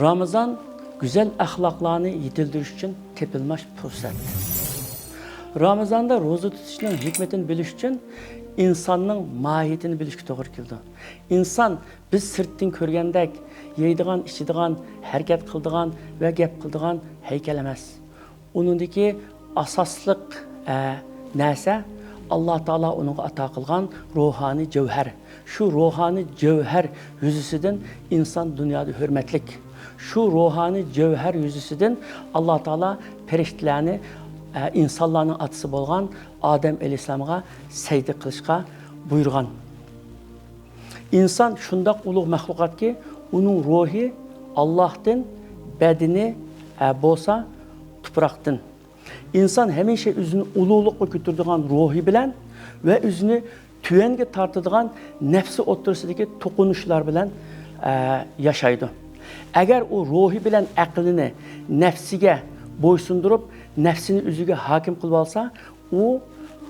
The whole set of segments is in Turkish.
Ramazan güzel ahlaklarını yetildiriş için tepilmiş fırsat. Ramazanda roza tutuşunun hikmetini biliş için insanın mahiyetini bilişki doğru keldi. İnsan biz sırttan körgendek, yeydigan, içidigan, hareket kıldigan ve gep kıldigan heykel emas. Onundaki asaslık neyse Allah Teala onun ata kılgan ruhani cevher. Şu ruhani cevher yüzüsüden insan dünyada hürmetlik. Şu ruhani cevher yüzüsüden Allah Teala periştlerini insanların atısı bolgan Adem Aleyhisselam'a secde kılışka buyurgan. İnsan şundak ulug mahlukat ki onun ruhi Allah'tan, bedeni bolsa tupraktan. İnsan hemişe üzünü ululukla götürdüğün ruhi bilen ve üzünü tüyenge tartıdığın nefsi oturusundaki tokunuşlar bilen yaşaydı. Eğer o ruhi bilen aklını nefsige boysundurup nefsini üzüge hakim kılıp alsa, o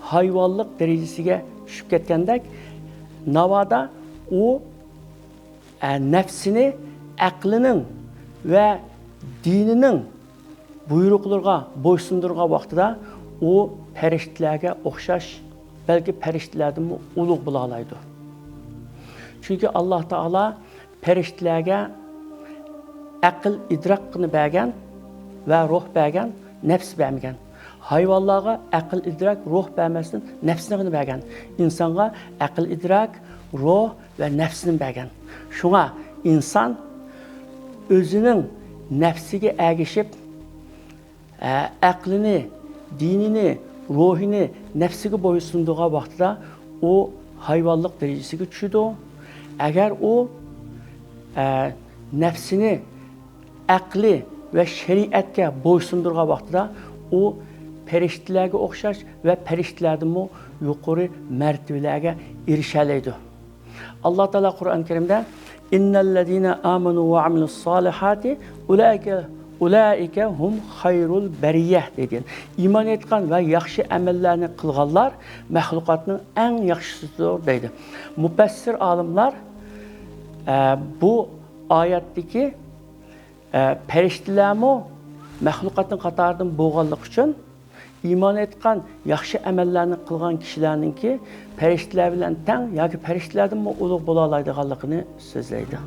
hayvanlık derecesine düşüp ketkendek navada o nefsini aklının ve dininin buyruklarına boysundurga vaxtida o periştilerge okşaş, belki periştilerden ulug bulalaydı. Çünkü Allah Teala periştilerge akıl idrakını bergen ve ruh bergen, nefs bermegen. Hayvanlara akıl idrak, ruh bermesinin nefsini bergen. İnsana akıl idrak, ruh ve nefsini bergen. Şuna insan özünün nefsige ergişip aklını, dinini, ruhini nefsige boysunduğu vaxtda o hayvanlık derecesine düşüdü. Eğer o nefsini akli ve şeriatke boysunduğu vaxtda o periştilerge okşaş ve periştilerden o yukarı mertebelerge erişeliydi. Allah Teala Kur'an-ı Kerim'de İnnellezîne âmenû ve amilussâlihâti ulaike hum hayrul beriyeh dediğin. İman etken ve yaxşı emellerini kılganlar mahlukatının en yaxşısıdır deydi. Müfessir alimler bu ayetteki periştilerimi mahlukatın katarından boğallık için iman etken, yaxşı emellerini kılgan kişilerinki periştiler bilen ten, ya ki periştilerden mi ulug bolalaydıqanlığını sözleydi.